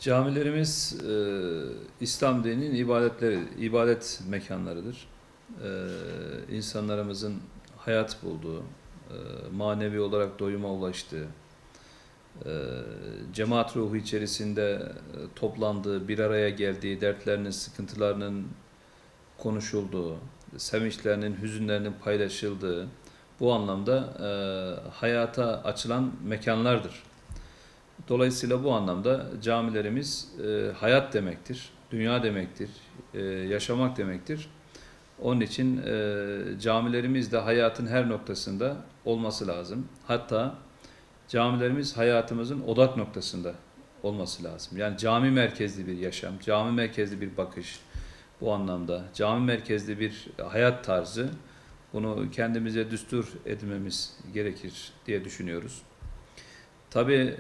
Camilerimiz İslam dininin ibadet mekanlarıdır. İnsanlarımızın hayat bulduğu, manevi olarak doyuma ulaştığı, cemaat ruhu içerisinde toplandığı, bir araya geldiği, dertlerinin, sıkıntılarının konuşulduğu, sevinçlerinin, hüzünlerinin paylaşıldığı, bu anlamda hayata açılan mekanlardır. Dolayısıyla bu anlamda camilerimiz hayat demektir, dünya demektir, yaşamak demektir. Onun için camilerimiz de hayatın her noktasında olması lazım. Hatta camilerimiz hayatımızın odak noktasında olması lazım. Yani cami merkezli bir yaşam, cami merkezli bir bakış bu anlamda, cami merkezli bir hayat tarzı, bunu kendimize düstur edinmemiz gerekir diye düşünüyoruz. Tabii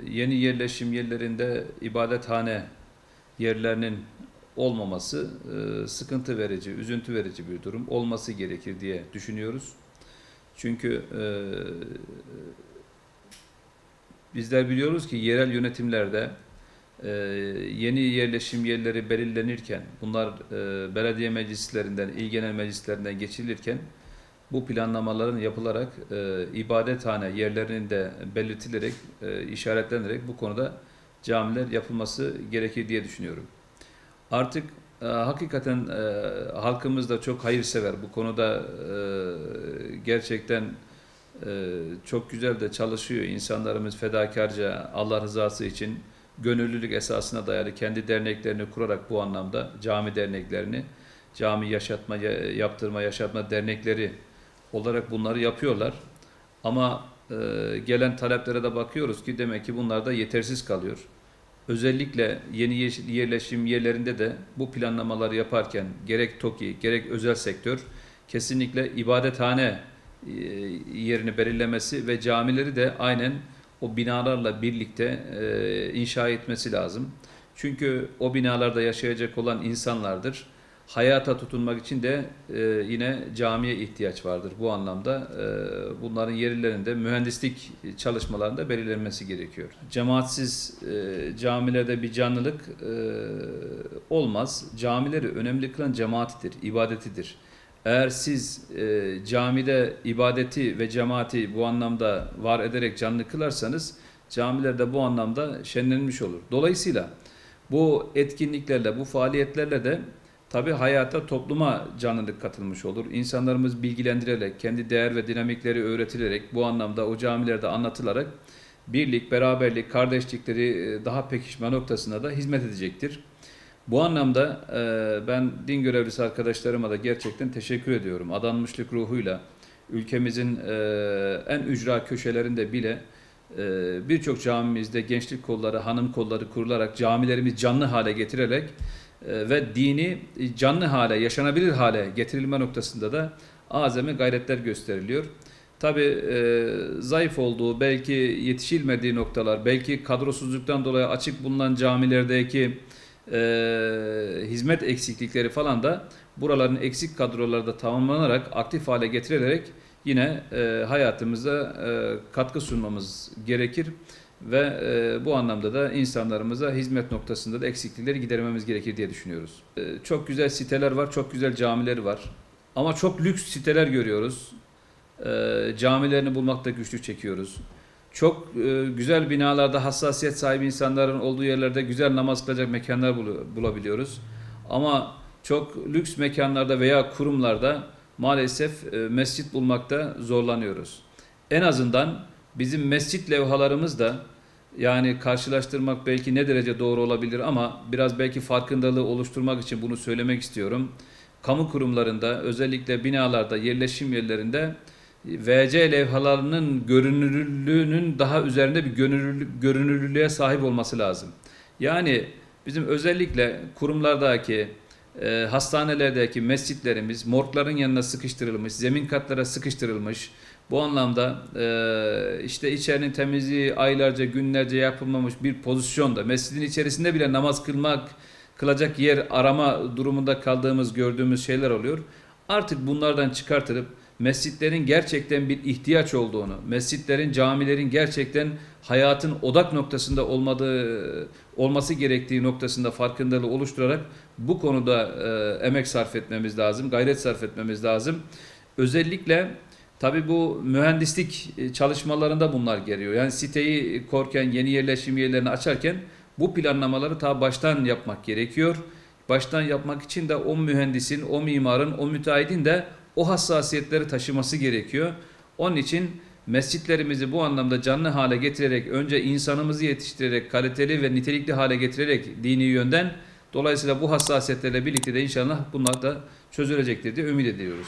yeni yerleşim yerlerinde ibadethane yerlerinin olmaması sıkıntı verici, üzüntü verici bir durum. Olması gerekir diye düşünüyoruz. Çünkü bizler biliyoruz ki yerel yönetimlerde yeni yerleşim yerleri belirlenirken, bunlar belediye meclislerinden, il genel meclislerinden geçirilirken, bu planlamaların yapılarak ibadethane yerlerinin de belirtilerek, işaretlenerek bu konuda camiler yapılması gerekir diye düşünüyorum. Artık hakikaten halkımız da çok hayırsever. Bu konuda gerçekten çok güzel de çalışıyor. İnsanlarımız fedakarca Allah rızası için gönüllülük esasına dayalı kendi derneklerini kurarak bu anlamda cami derneklerini, cami yaşatma, yaptırma, yaşatma dernekleri olarak bunları yapıyorlar. Ama gelen taleplere de bakıyoruz ki demek ki bunlar da yetersiz kalıyor. Özellikle yeni yerleşim yerlerinde de bu planlamaları yaparken gerek TOKİ gerek özel sektör kesinlikle ibadethane yerini belirlemesi ve camileri de aynen o binalarla birlikte inşa etmesi lazım. Çünkü o binalarda yaşayacak olan insanlardır. Hayata tutunmak için de yine camiye ihtiyaç vardır. Bu anlamda bunların yerlerinde mühendislik çalışmalarında belirlenmesi gerekiyor. Cemaatsiz camilerde bir canlılık olmaz. Camileri önemli kılan cemaatidir, ibadetidir. Eğer siz camide ibadeti ve cemaati bu anlamda var ederek canlı kılarsanız camiler de bu anlamda şenlenmiş olur. Dolayısıyla bu etkinliklerle, bu faaliyetlerle de tabii hayata, topluma canlılık katılmış olur. İnsanlarımız bilgilendirilerek, kendi değer ve dinamikleri öğretilerek, bu anlamda o camilerde anlatılarak birlik, beraberlik, kardeşlikleri daha pekişme noktasında da hizmet edecektir. Bu anlamda ben din görevlisi arkadaşlarıma da gerçekten teşekkür ediyorum. Adanmışlık ruhuyla ülkemizin en ücra köşelerinde bile birçok camimizde gençlik kolları, hanım kolları kurularak camilerimiz canlı hale getirerek ve dini canlı hale, yaşanabilir hale getirilme noktasında da azami gayretler gösteriliyor. Tabii zayıf olduğu, belki yetişilmediği noktalar, belki kadrosuzluktan dolayı açık bulunan camilerdeki hizmet eksiklikleri falan da buraların eksik kadrolarda tamamlanarak, aktif hale getirilerek yine hayatımıza katkı sunmamız gerekir ve bu anlamda da insanlarımıza hizmet noktasında da eksiklikleri gidermemiz gerekir diye düşünüyoruz. Çok güzel siteler var, çok güzel camiler var ama çok lüks siteler görüyoruz. Camilerini bulmakta güçlük çekiyoruz. Çok güzel binalarda hassasiyet sahibi insanların olduğu yerlerde güzel namaz kılacak mekanlar bulabiliyoruz. Ama çok lüks mekanlarda veya kurumlarda maalesef mescit bulmakta zorlanıyoruz. En azından bizim mescit levhalarımız da, yani karşılaştırmak belki ne derece doğru olabilir ama biraz belki farkındalığı oluşturmak için bunu söylemek istiyorum. Kamu kurumlarında, özellikle binalarda, yerleşim yerlerinde VC levhalarının görünürlüğünün daha üzerinde bir görünürlüğe sahip olması lazım. Yani bizim özellikle kurumlardaki, hastanelerdeki mescitlerimiz morgların yanına sıkıştırılmış, zemin katlara sıkıştırılmış. Bu anlamda işte içerinin temizliği aylarca, günlerce yapılmamış bir pozisyonda, mescidin içerisinde bile namaz kılacak yer arama durumunda kaldığımız, gördüğümüz şeyler oluyor. Artık bunlardan çıkartılıp mescitlerin gerçekten bir ihtiyaç olduğunu, mescitlerin, camilerin gerçekten hayatın odak noktasında olması gerektiği noktasında farkındalığı oluşturarak bu konuda emek sarf etmemiz lazım, gayret sarf etmemiz lazım. Özellikle tabii bu mühendislik çalışmalarında bunlar geliyor. Yani siteyi korken, yeni yerleşim yerlerini açarken bu planlamaları ta baştan yapmak gerekiyor. Baştan yapmak için de o mühendisin, o mimarın, o müteahhidin de o hassasiyetleri taşıması gerekiyor. Onun için mescitlerimizi bu anlamda canlı hale getirerek, önce insanımızı yetiştirerek, kaliteli ve nitelikli hale getirerek dini yönden, dolayısıyla bu hassasiyetlerle birlikte de inşallah bunlar da çözülecektir diye ümit ediyoruz.